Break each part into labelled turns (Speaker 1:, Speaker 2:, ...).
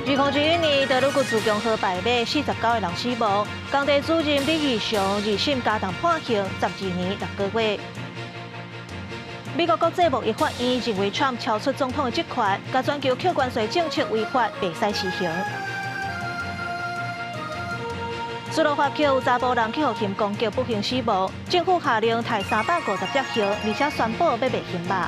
Speaker 1: 预控1年，德鲁古自强河败马，49个人死亡。工地主任李义祥2审加重判刑12年6个月。美国国际贸易法院认为，Trump超出总统的职权，甲全球扣关税政策违法，袂使施行。斯洛伐克有查甫人去互嫌攻击不幸死亡，政府下令抬350只刑，而且宣布要卖刑吧。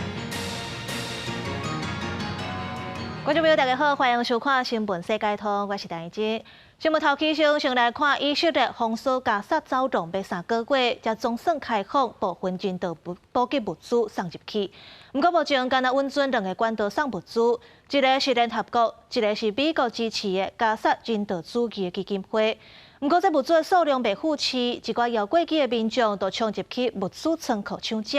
Speaker 1: 观众朋友，大家好，欢迎收看《新闻世界通》，我是陈怡晶。新闻头起先来看，以色列封锁加沙走廊要3个月，才总算开放部分人道补给物资送入去。不过目前敢若运转2个管道送物资，一个是联合国，一个是美国支持的加沙人道主义的基金会。不过这物资的数量袂富齐，一寡摇过机的民众都冲入去物资仓库抢食，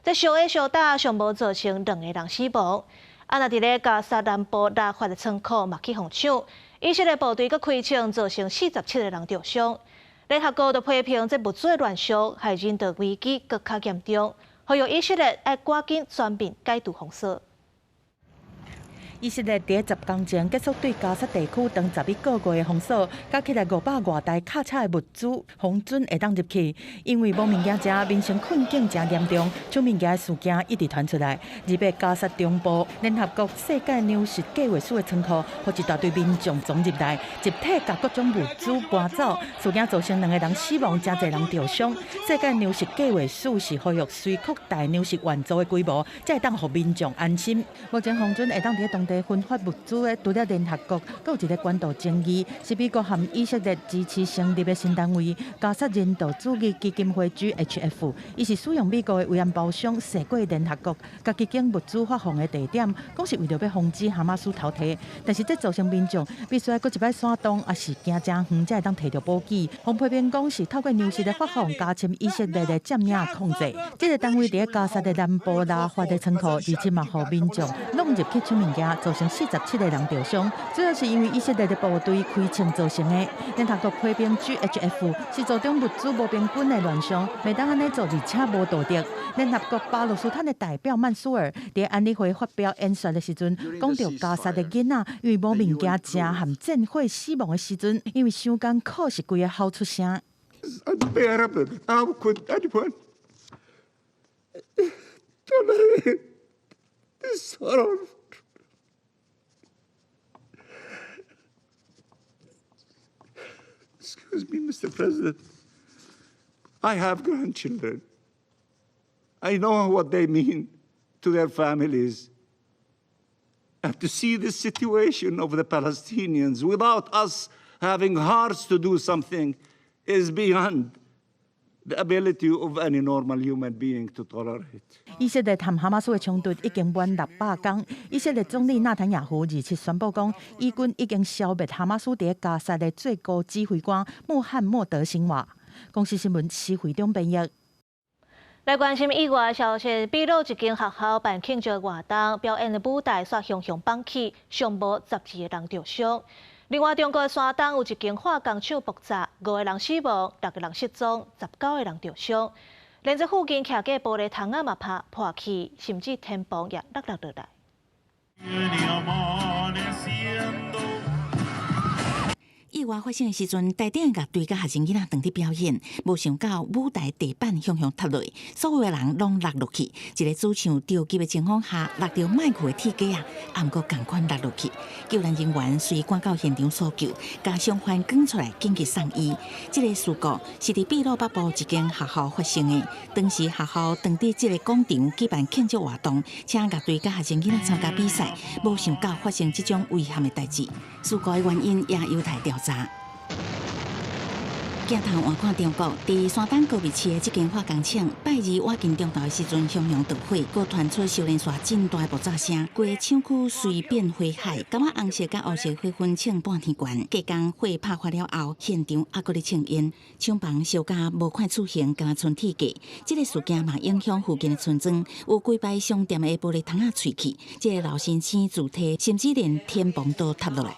Speaker 1: 这小下小打，尚无造成2个人死亡。若伫咧加沙南部拉法的仓库嘛去互抢，以色列部队佮开枪造成47个人受伤。联合国就批评这物资的乱象，害人道危机更加严重，呼吁以色列要赶紧全面解除封锁。
Speaker 2: 以色列伫10天前结束对加沙地区长11个月的封锁，加起来500多台卡车的物资空准会当入去。因为无物件食，民生困境真严重，抢物件的事件一直传出来。日本加沙中部联合国世界粮食计划署的仓库，和一大堆民众冲入来，集体把各种物资搬走，事件造成2个人死亡，真侪人受伤。世界粮食计划署是呼吁需扩大粮食援助的规模，才会当让民众安心。目前空准会当伫当地分发物资的，除了联合国，还有一个管道争议，是美国和以色列支持成立的新单位——加沙人道主义基金会 （GHF）。伊是使用美国的慰安包商驶过联合国甲基金物资发放的地点，讲是为了要防止哈马斯偷摕。但是这造成民众必须要搁一摆闪动，也是行真远才会当摕到补给。洪批评讲是透过粮食的发放，加深以色列的占领控制。这个单位伫加沙的南部拉法的仓库，而且嘛，互民众弄入去抢物件，造成47个人受伤，主要是因为以色列的部队开枪造成的。联合国批评 GHF 是造成物资无平均的乱象，袂当安尼做，而且无道德。联合国巴勒斯坦的代表曼苏尔伫安理会发表演说的时阵，讲到加沙的囡仔因为无物件食和战火死亡的时阵，因为伤艰苦是规个吼出声。
Speaker 3: Excuse me, Mr. President. I have grandchildren. I know what they mean to their families. And to see the situation of the Palestinians without us having hearts to do something is beyond the ability of any normal human being to tolerate.
Speaker 2: 以色列和哈马斯的冲突已经满600天。以色列总理纳坦雅胡日前宣布讲，以军已经消灭哈马斯伫加沙的最高指挥官穆罕默德辛瓦。公司新闻是会中编译。
Speaker 1: 来关心意外消息，秘鲁一间学校办庆祝活动，表演的舞台煞熊熊放起，上无12个人受伤。另外，中国的山东有一间化工厂爆炸，5个人死亡，6个人失踪，19个人受伤。连这附近徛个玻璃窗仔嘛破去，甚至天棚也落落来。
Speaker 4: 意外发生的时阵，台顶乐队甲学生囡仔当伫表演，无想到舞台地板向塌落，所有的人拢落落去。一个主唱着急的情况下，落到麦克的铁架啊，也毋过共款落落去。救援人员随赶到现场搜救，将伤患卷出来紧急送医。这个事故是伫秘鲁北部一间学校发生的。当时学校当伫这个广场举办庆祝活动，请乐队甲学生囡仔参加比赛，无想到发生这种遗憾的代志。事故的原因也有待调查。镜头换看中国，伫山东高密市的这间化工厂，拜二瓦金中昼的时阵，熊熊着火，佮传出烧连续真大爆炸声，规个厂区随便火海，感觉红色甲乌色火分冲半天悬。隔工火拍发了后，现场还阁咧庆烟，厂房烧甲无看处形，敢若剩铁架。这个事件嘛影响附近的村庄，有几摆商店的玻璃窗仔碎去，这个老先生主体，甚至连天棚都塌落来。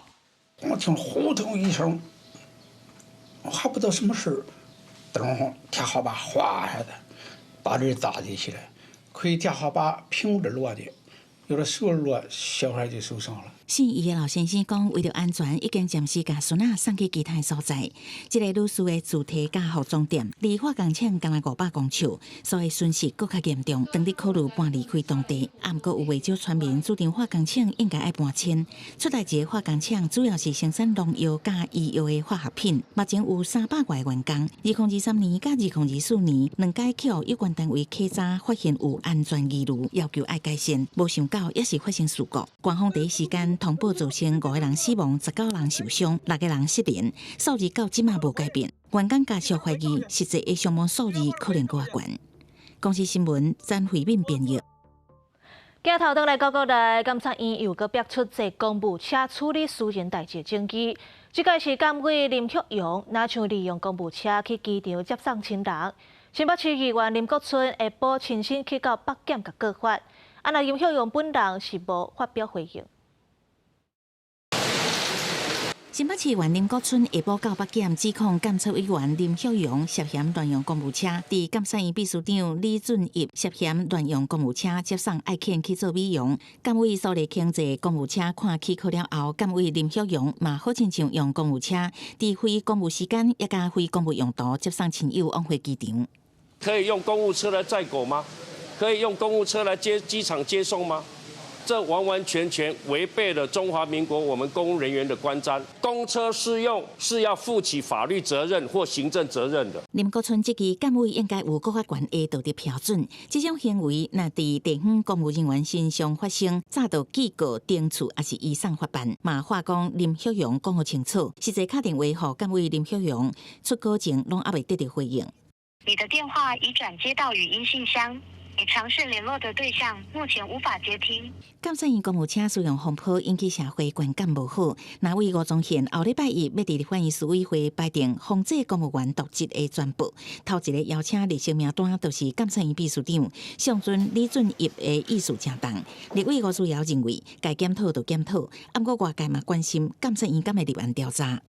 Speaker 5: 我听轰通一声。还不知道什么事，灯天花板哗下的，把人砸起起来，可以天花板平着落的，有的时候落，小孩就受伤了。
Speaker 4: 姓伊的老先生讲，为了安全，已经暂时把孙仔送去其他所在。这个女士的自体加服装店离化工厂刚来500公尺，所以损失更加严重，当地考虑搬离开当地。不过有未少村民注定化工厂应该爱搬迁。出代志的化工厂主要是生产农药加医药的化学品，目前有300多个员工。2023年甲2024年2届去互有关单位稽查，发现有安全疑虑，要求爱改善。无想到也是发生事故，官方第一时间通报造成5个人死亡，19人受伤，6个人失联，数字到即马无改变。员工家属怀疑，实际的伤亡数字可能更加悬。公司新闻詹慧敏编译。
Speaker 1: 镜头转来到国内，监察院又搁逼出一公务车处理私人代志证据。这个是监委林旭荣，哪像利用公务车去机场接送亲人。新北市议员林国春下晡亲身去到北检甲告发，那林旭荣本人是无发表回应。
Speaker 4: 新北市议员林国春下晡到北检指控监察委员林旭荣涉嫌乱用公务车，伫监察院秘书长李俊义涉嫌乱用公务车接送爱犬去做美容。监委所列经济公务车看起考了后，监委林旭荣嘛好亲像用公务车，伫非公务时间也加非公务用途接送亲友往回机场。
Speaker 6: 可以用公务车来载狗吗？可以用公务车来机场接送吗？这完完全全违背了中华民国我们公务人员的观瞻。公车适用是要负起法律责任或行政责任的。
Speaker 4: 林国春即期监委应该有更加悬的道德标准，这种行为若伫地方公务人员身上发生，早就记告、定处，还是移送法办。嘛话讲林旭荣讲好清楚，实际敲电话予监委林旭荣出稿前，拢还未得到回应。
Speaker 7: 你的电话已转接到语音信箱。你尝试联络的对象目前无法接听。
Speaker 4: 监察院公务车使用风波引起社会观感无好。那为吴宗宪后礼拜一要伫立法院司委会排定防止公务员渎职的宣布。头一个邀请立声名单就是监察院秘书长上尊李俊义的意思正当。立委吴思瑶认为该检讨就检讨，不过外界嘛关心监察院敢会立案调查。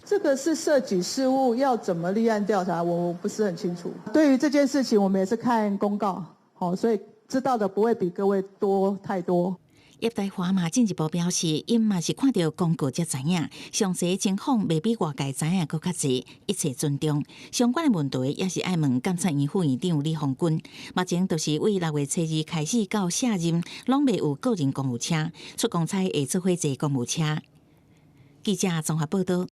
Speaker 8: 这个是涉及事务，要怎么立案调查，我不是很清楚。对于这件事情，我们也是看公告。所以知道的不会比各位多太多。
Speaker 4: 叶台华嘛进一步表示，因嘛是看到公告才知影，详细情况未比外界知影搁较侪，一切尊重。相关的问题也是爱问监察院副院长李鸿钧。目前就是为6月初2开始到卸任，拢未有个人公务车，出公差会做伙坐公务车。记者综合报道。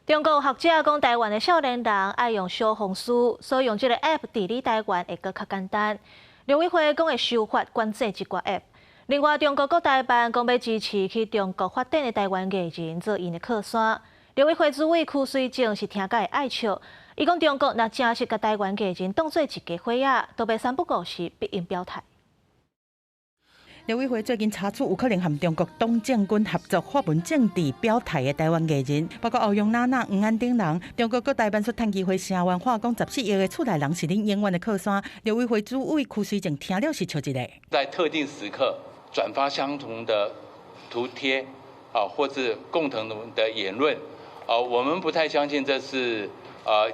Speaker 1: 中国学者讲，台湾的少年人爱用小红书，所以用这个 App 治理台湾会更较简单。陆委会讲会修法管制一寡 App。另外，中国国台办讲要支持去中国发展的台湾艺人做因的靠山。陆委会主委曲水正是听甲会爱笑，伊讲中国若真是甲台湾艺人当做一家伙仔，都要三不五时必应表态。
Speaker 2: 陆委会最近查出有可能和中国董政军合作发文政治表态的台湾艺人，包括欧阳娜娜、黄安等人。中国国台办说，趁机会声援话讲14亿的厝内人是恁永远的靠山。陆委会主委曲水正听了是笑一个。
Speaker 9: 在特定时刻转发相同的图贴或是共同的言论我们不太相信这是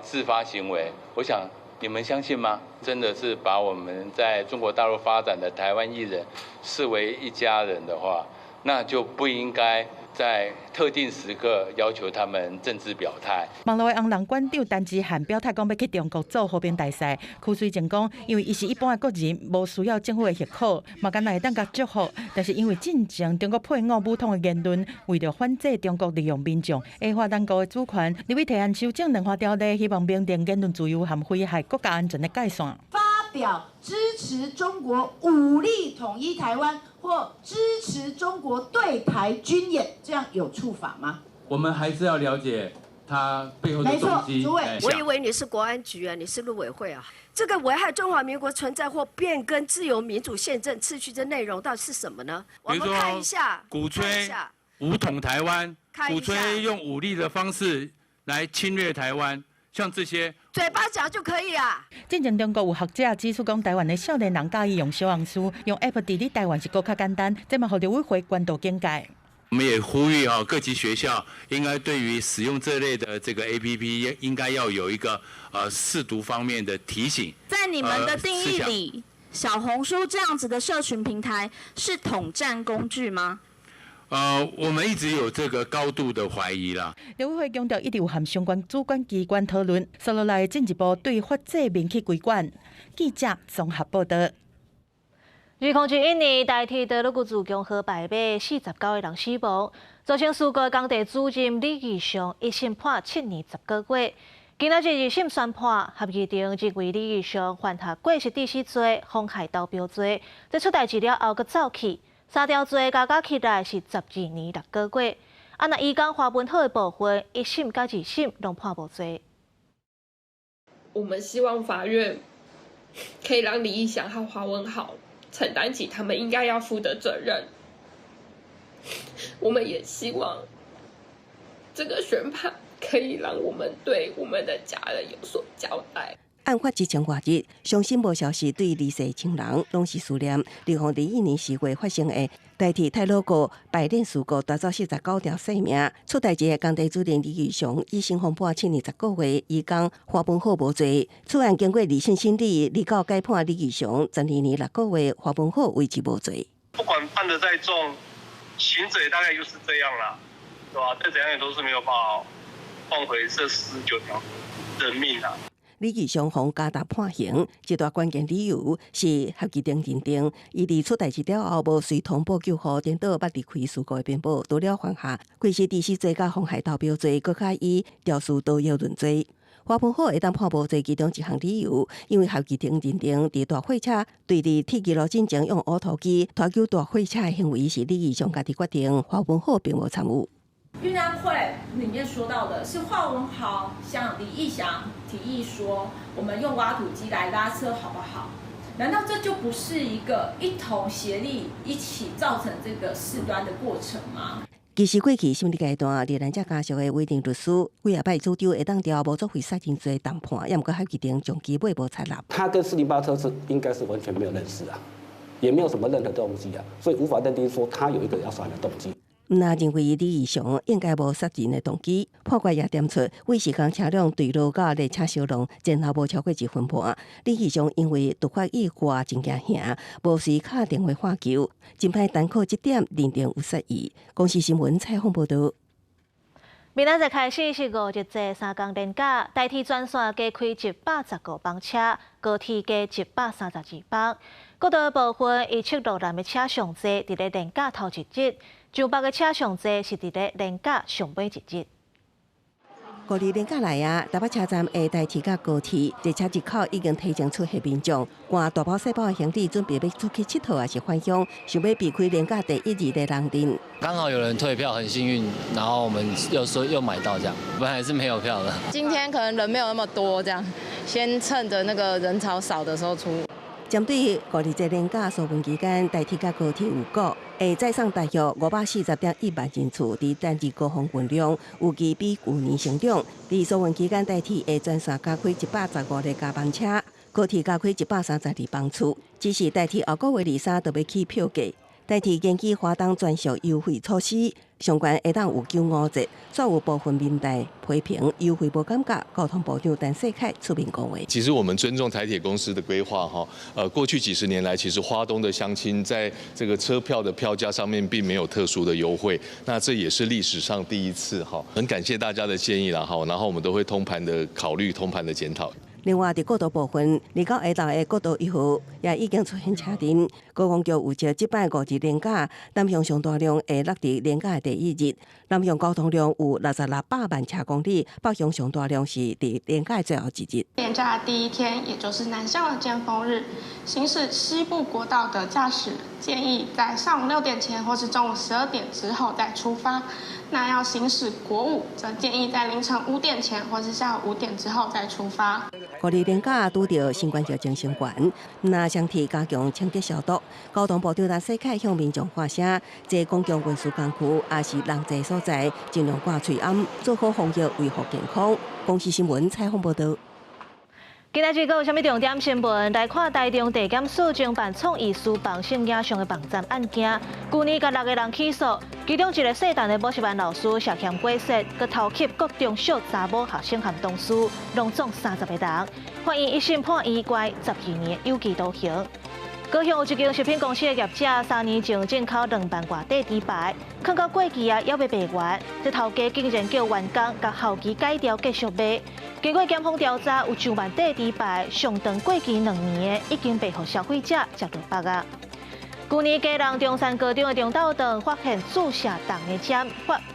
Speaker 9: 自发行为。我想你们相信吗？真的是把我们在中国大陆发展的台湾艺人视为一家人的话，那就不应该在特定时刻要求他们政治表态。
Speaker 2: 网络的红人馆长陈志涵表态讲要去中国做和平大使，曲水正讲，因为伊是一般的国人，无需要政府的许可，嘛敢若会当甲祝福。但是因为进前中国配偶武统的言论，为了反制中国利用民众违法当局的主权，立委提案修正两法条例，希望明定言论自由和危害国家安全的界线。
Speaker 10: 发表支持中国武力统一台湾或支持中国对台军演，这样有触法吗？
Speaker 11: 我们还是要了解他背后的动机。
Speaker 10: 没错，主委，
Speaker 12: 我以为你是国安局啊，你是陆委会啊。这个危害中华民国存在或变更自由民主宪政秩序的内容到底是什么呢？我们看一下，
Speaker 11: 鼓吹武统台湾，鼓吹用武力的方式来侵略台湾。像这些
Speaker 12: 嘴巴讲就可以啊！
Speaker 2: 进前中国有学者指出讲，台湾的少年人介意用小红书、用 App 治理台湾是更较简单，这嘛互陆委会关注警戒。
Speaker 11: 我们也呼吁各级学校应该对于使用这类的这个 APP 应该要有一个识读方面的提醒。
Speaker 13: 在你们的定义里，小红书这样子的社群平台是统战工具吗？
Speaker 11: 我们一直有这个高度的怀疑啦。
Speaker 2: 陆委会强调，一直有和相关主管机关讨论，接落来进一步对法制明确规管。记者综合报道。
Speaker 1: 2001年，台铁道路股自强河败马，49个人死亡，造成事故的工地主任李义祥一审判7年10个月。今仔日二审宣判，合议庭认为李义祥犯下过失致死罪、妨害投标罪，在出代志了后，阁走去，3条罪加起来是12年6个月。若移工华文好的部分，一审甲二审拢判无罪。
Speaker 13: 我们希望法院可以让李义祥和华文好承担起他们应该要负的责任。我们也希望这个宣判可以让我们对我们的家人有所交代。
Speaker 14: 案发之前外日，相信无消息对离世亲人拢是思念。2021年4月发生的台铁太鲁阁败链事故，带走49条性命。出代志的工地主任李义祥一审宣判7年10个月，移工华文好无罪。此案经过二审审理，立告改判李义祥12年6个月，华文好维持无罪。
Speaker 15: 不管判得再重，刑者大概就是这样啦，对吧？再怎样也都是没有办法换回这49条人命啊。
Speaker 14: 李义祥方加大判刑，一大关键理由是合议庭认定，伊伫出代志了后无随通报救护，颠倒捌离开事故的面部，除了犯下过失致死罪甲妨害投标罪，搁加以肇事盗窃论罪。华文好会当判无罪，其中一项理由，因为合议庭认定伫大货车对伫铁轨路进前用乌头机拖救大货车的行为是李义祥家己决定，华文好并无参与。
Speaker 16: 运安会里面说到的是华文好向李义祥提议说，我们用挖土机来拉车好不好？难道这就不是一个一同协力一起造成这个事端的过程吗？
Speaker 14: 其实过去审理阶段，罹难者家属的委任律师几下摆主张会当调无作为杀人罪谈判，也毋过合议庭将其尾无采纳。
Speaker 17: 他跟408车是应该是完全没有认识啊，也没有什么任何动机啊，所以无法认定说他有一个要杀人的动机。
Speaker 14: 那认为李义祥应该无杀人的动机，判决也点出，为时间车辆对路甲列车相撞，前后无超过1分半。李义祥因为突发意外真惊吓，无时敲电话喊救，真歹单靠这点认定有失忆。公视新闻采访报道。
Speaker 1: 明仔载开始是5日节3天连假，台铁专线加开115班车，高铁加132班。国道的部分，以七路南的车上多，伫咧连假头一日；上北的车上多，是伫咧连假上尾一日。
Speaker 14: 5日连假来啊，台北车站下台铁甲高铁列车入口已经提前出现民众，赶大包小包的行李，准备要出去佚佗，还是返乡，想要避开连假第1日的人潮。
Speaker 18: 刚好有人退票，很幸运，然后我们又买到这样，本来是没有票的。
Speaker 19: 今天可能人没有那么多，这样先趁着那个人潮少的时候出。
Speaker 14: 针对5日节连假疏运期间，台铁甲高铁有估会载送大约540.1万人次，伫单日高峰运量预计比去年成长。伫疏运期间，台铁会专线加开115个加班车，高铁加开132班次。只是台铁后个月23就要起票价。台铁研究花东专属优惠措施，相关会当有95折，却有部分民代批评优惠无感觉。交通部长陈世凯出面讲话。
Speaker 20: 其实我们尊重台铁公司的规划哈，过去几十年来，其实花东的乡亲在这个车票的票价上面并没有特殊的优惠，那这也是历史上第一次哈。很感谢大家的建议啦哈，然后我们都会通盘的考虑、通盘的检讨。
Speaker 14: 另外，在国道部分，离到下昼的国道1号也已经出现车阵。高公局有照即摆5日连假，南向上大量会落伫连假的第1日，南向高通量有66百万车公里，北向上大量是伫连假最后一日。
Speaker 21: 连假第1天，也就是南向的尖峰日，行驶西部国道的驾驶建议在上午6点前或是中午12点之后再出发。那要行驶国5，则建议在凌晨5点前或是下午5点之后再出发。
Speaker 14: 5日连假拄到新冠疫情升悬，那相替加强清洁消毒。交通部长陈世凯向民众发声，在公共运输工具也是人济所在，尽量挂嘴暗，做好防疫，维护健康。公视新闻采访报道。
Speaker 1: 今仔日有啥物重点新闻？来看台中地检署侦办创意私房性影像的网站案件，去年甲6个人起诉，其中一个细汉的补习班老师涉嫌过失，佮偷窃各中小查某学生和同事，拢总30个人，法院一审判伊关12年有期徒刑。高雄有一间食品公司的业者3年前进口2万外块猪排，看到过期啊，还未卖完，这头家竟然叫员工甲后期改掉继续卖。经过检方调查，有上万块猪排上长过期2年，已经被互消费者接落北啊。去年基隆中山高中的中斗场发现注射糖的针，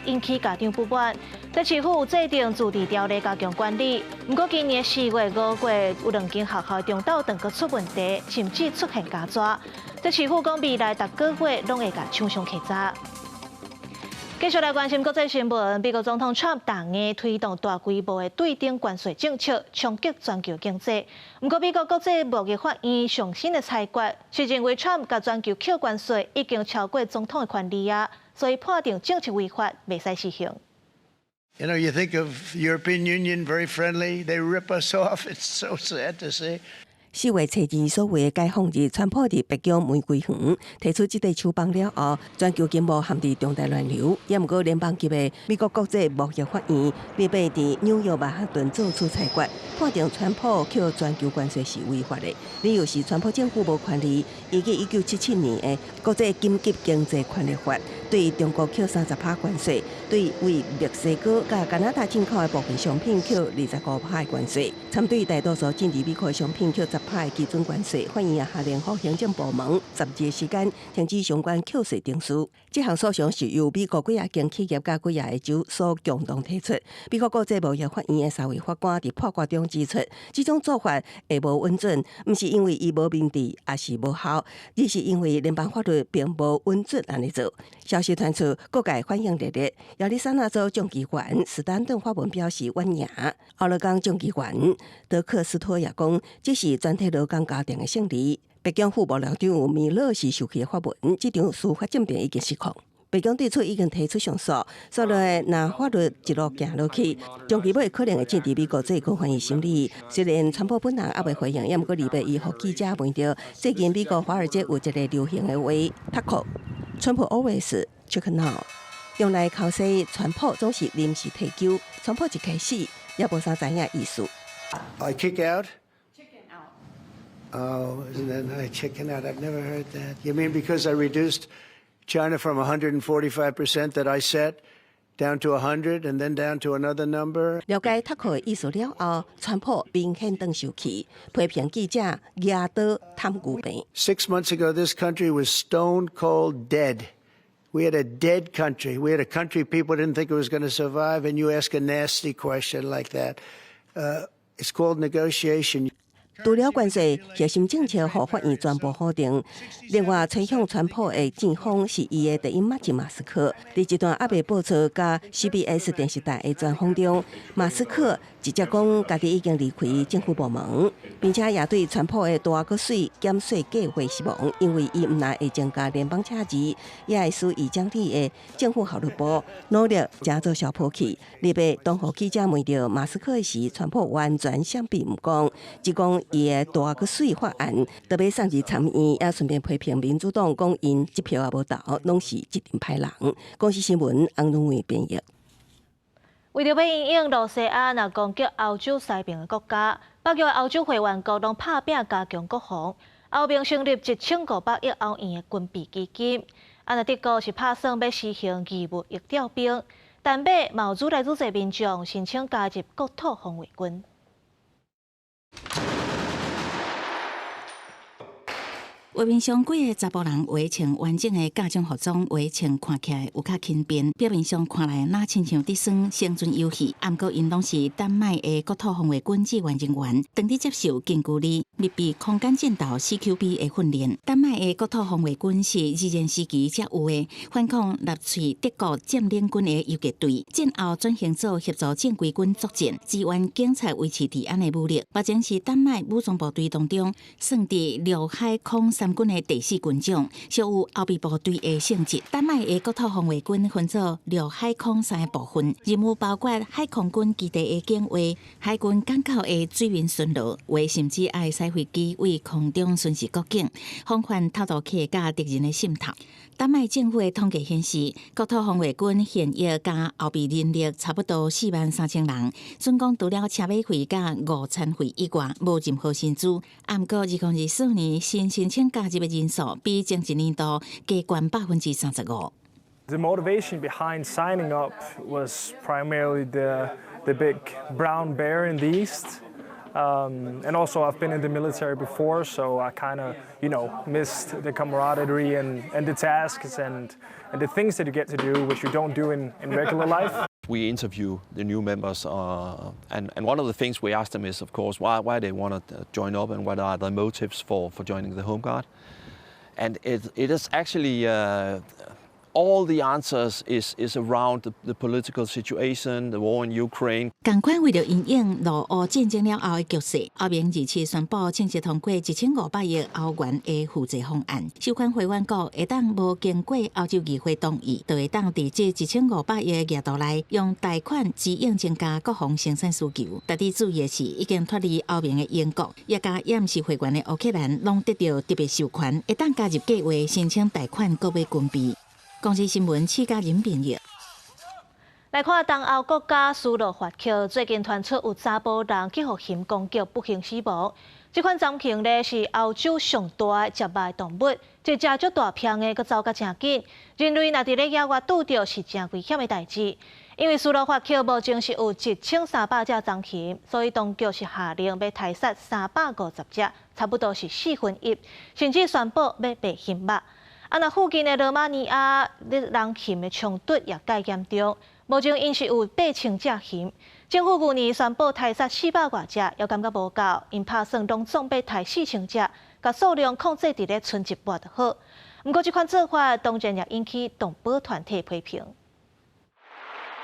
Speaker 1: 引起家长不满。在市府有制定驻地条例加强管理，不过今年4月、5月有2间学校的中斗场出问题，甚至出现假抓。在市府讲未来逐个月拢会甲厂商稽查。继续来关心国际新闻，美国总统 Trump 党嘅推动大规模的对顶关税政策，冲击全球经济。不过，美国国际贸易法院上新的裁决是认为 Trump 甲全球扣关税已经超过总统的权利啊，所以判定政策违法，未使实行。
Speaker 3: You know, you think of European Union very friendly. They rip us off. It's so sad to see.
Speaker 14: 4月初2所谓的解放日，川普伫北京玫瑰园提出这个手棒了后，全球经贸陷入重大乱流。也毋过联邦级的美国国际贸易法院礼拜伫纽约曼哈顿做出裁决，判定川普扣全球关税是违法的，理由是川普政府无权利依据1977年的国际紧急经济权力法，对中国扣30%关税，对为墨西哥甲加拿大进口的部分商品扣25%关税，参对大多数进入美国的商品扣10%的基准关税。法院也下令予行政部门10日时间停止相关扣税定数。这项诉讼是由美国几啊间企业甲几啊个州所共同提出。美国国际贸易法院的3位法官伫判决中指出，这种做法会无稳准，不是因为伊无明智，也是无效，而是因为联邦法律并无稳准安尼做。消息传出，各界反应热烈。亚利桑那州众议员史丹顿发文表示欢迎。俄勒冈众议员德克斯托也讲，这是全体劳工家庭的胜利。北京副幕僚长米勒是受气发文，这场司法争辩已经失控。北京对此已经提出上诉，所以若法律一路行落去，中期尾可能会进入美国最高法院审理。虽然川普本人还未回应，也毋过礼拜一互记者问到，最近美国华尔街有一个流行的话 ，Taco， 川普 always check now， 用来考试川普总是临时退休，川普一开始也无啥知影意思。
Speaker 3: I kick out. Oh, and then I chicken out. I've never heard that. You mean because I reduced China from 145% that I set down to 100 and then down to another number?
Speaker 14: 了解塔克的意思了后，川普明显当受气，批评记者牙刀探牛病。
Speaker 3: 6 months ago, this country was stone cold dead. We had a dead country. We had a country people didn't think it was going to survive, and you ask a nasty question like that. It's called negotiation.
Speaker 14: 除了关税核心政策，互法院全部否定。另外，吹向川普的正方是伊的第一马吉马斯克。伫一段阿未播出甲 CBS 电视台的专访中，马斯克直接讲家己已经离开政府部门，并且也对川普的大个税减税计划失望，因为伊毋但会增加联邦赤字，也会使伊奖励的政府效率部努力加做小破去。礼拜当互记者问到马斯克时，川普完全啥笔毋讲，只讲伊的大个税法案特别送入参议，也顺便批评民主党讲因一票也无投，拢是一定歹人。公司新闻安荣伟编译。
Speaker 1: 为着要因应罗西亚若攻击欧洲西边的国家，北约欧洲会员国拢拍拼加强国防。欧盟成立1500亿欧元的军备基金。德国是打算要实行义务役调兵，但美嘛有愈来愈侪民众申请加入国土防卫军。
Speaker 4: 画面上几个查甫人围穿完整的家装服装，围穿看起来有较轻便，表面上看来哪亲像伫耍生存游戏。毋过因拢是丹麦的国土防卫军志愿人员，当地接受近距离密闭空间战斗 CQB 的训练。丹麦的国土防卫军是二战时期才有的，反抗纳粹德国占领军的游击队，战后转型做协助正规军作战，支援警察维持治安的武力。目前是丹麦武装部队当中算伫陆海空三军的第4军种，属有后备部队的性质。丹麦的国土防卫军分做陆海空3个部分，任务包括海空军基地的警卫、海军港口的水面巡逻，为甚至爱使飞机为空中巡视国境，防范偷渡客甲敌人的渗透。丹麦政府的统计显示，国土防卫军现役加后备人力差不多43000人，总共除了车马费甲午餐费以外，无任何薪资。毋过2024年新申请加入的人数比前一年度加悬35%。
Speaker 5: The motivation behind signing up was primarily the big brown bear in the east. And also I've been in the military before, so I kind of, missed the camaraderie and the tasks and the things that you get to do, which you don't do in regular life.
Speaker 22: We interview the new members, and one of the things we ask them is, of course, why they want to join up and what are their motives for joining the Home Guard. And it is actually all the answers is around the political situation, the war in Ukraine.
Speaker 4: 共款为了因应俄乌战争了后的局势，欧盟27宣布正式通过1500亿欧元的扶济方案。收款会员国会当无经过欧洲议会同意，就会当伫这1500亿的额度内，用贷款支应增加国防生产需求。特别注意的是，已经脱离欧盟的英国，也加掩饰会员的乌克兰，拢得到特别授权，会当加入计划申请贷款购买军备。公司新闻4家人编译。
Speaker 1: 来看东欧国家斯洛伐克最近传出有查甫人去互熊攻击，不幸死亡。这款残禽呢是欧洲上大的食肉动物，这食足大片的，佮走甲真紧。人类若伫咧野外拄着是真危险的代志。因为斯洛伐克目前是有1300只残禽，所以当局是下令要杀杀350只，差不多是1/4，甚至宣布要卖熊肉。那附近的罗马尼亚人禽的冲突也介严重，目前因是有8000只禽。政府去年宣布杀400多只，又感觉无够，因打算拢总要杀4000只，甲数量控制伫咧剩1半就好。不过这款做法当然也引起动保团体批评。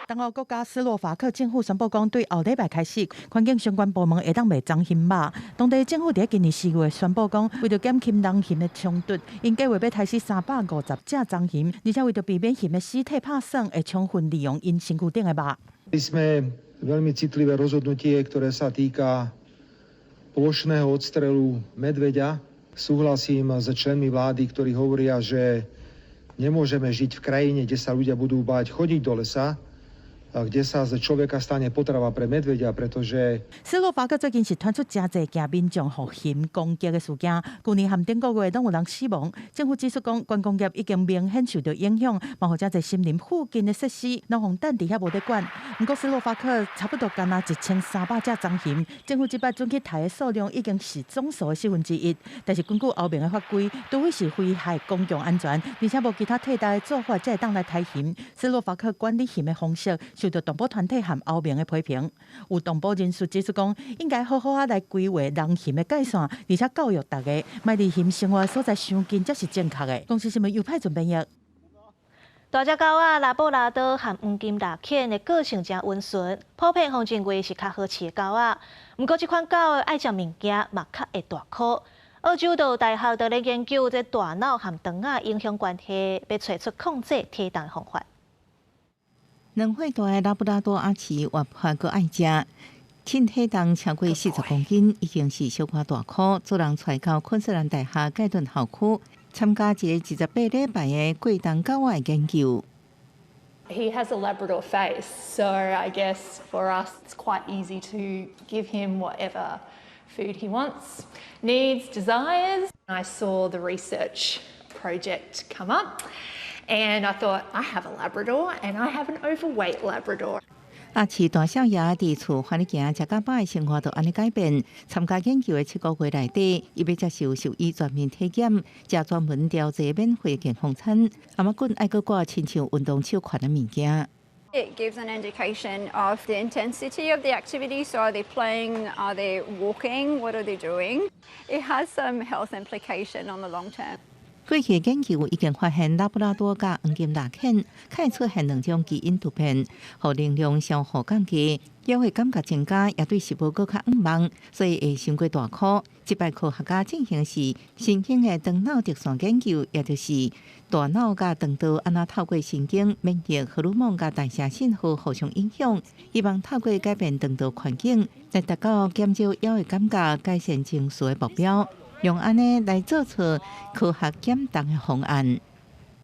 Speaker 2: 东欧国家斯洛伐克政府宣布讲，对后礼拜开始，环境相关部门会当卖脏熊肉。当地政府伫今年4月宣布讲，为了减轻人熊的冲突，因计划要杀死350只脏熊，而且为了避免熊的尸体拍算，会充分利用因身躯顶的肉。
Speaker 23: Sme veľmi citlivé rozhodnutie, ktoré sa týka plošného odstrelu medveďa. Súhlasím s členmi vlády, ktorí hovoria, že nemôžeme žiť v krajine, kde sa ľudia budú báť chodiť do lesa. kde sa z človeka stane potrava pre medveďa, pretože
Speaker 2: 斯洛伐克最近是传出真侪件民众互熊攻击的事件，去年和顶个月拢有人死亡。政府指出讲，观光业已经明显受到影响，嘛或者侪森林附近的设施拢互等伫遐无得管。不过斯洛伐克差不多干那1300只脏熊，政府即摆准去抬的数量已经是总数的1/4。但是根据欧盟的法规，除非是危害公共安全，而且无其他替代的做法，才会当来抬熊。斯洛伐克管理熊的方式受到动保团体和欧盟的批评。有动保人士指出讲，应该好好来规划人熊的界线，而且教育大家，莫离熊生活所在伤近才是正确的。公司新闻由派准编译。
Speaker 1: 大只狗仔拉布拉多和黄金拉犬的个性真温顺，普遍互认为是较好饲的狗仔。不过，这款狗的爱食物件嘛较会大颗。澳洲大学在咧研究这大脑和肠仔影响关系，要找出控制替代方法。
Speaker 24: 2岁大的拉布拉多阿奇活泼个爱食，体重超过40公斤，已经是小可大颗，做人带到昆士兰大学盖顿校区参加一个28礼拜的过冬狗仔的研究。
Speaker 25: He has a Labrador face, so I guess for us it's quite easy to give him whatever food he wants, needs, desires. I saw the research project come up and I thought, I have a Labrador and I have an overweight Labrador.
Speaker 24: 阿奇大少爷伫厝翻哩行，食到饱的生活就安尼改变。参加研究的7个月内底，伊要接受兽医全面体检，食专门调节免费健康餐。阿妈棍爱搁挂亲像运动手款的物件。
Speaker 26: It gives an indication of the intensity of the activity. So are they playing? Are they walking? What are they doing? It has some health implication on the long term.
Speaker 24: 过去的研究已经发现，拉布拉多甲黄金拉犬可以出现2种基因突变，互能量消耗降低，也会感觉增加，也对食物更较忙，所以会伤过大颗。即摆科学家进行是新兴的肠脑特线研究，也就是大脑甲肠道安那透过神经、免疫、荷尔蒙甲代谢信号互相影响，希望透过改变肠道环境，来达到减少咬的感觉、改善情绪的目标。用安尼来做出科学减重的方案。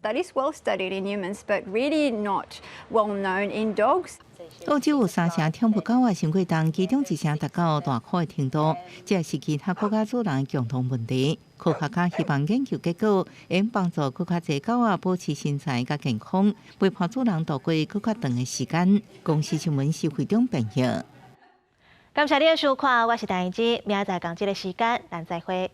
Speaker 26: That is well studied in humans, but really not well known in dogs.
Speaker 24: 澳洲有3成听不到啊心悸动，其中1成达到大考的程度，这是其他国家主人共同问题。科学家希望研究结果会帮助更加侪狗仔保持身材甲健康，陪伴主人度过更加长的时间。公司新闻是非常重要。
Speaker 1: 感谢你的收看，我是陈怡之，明仔载同一个时间咱再会。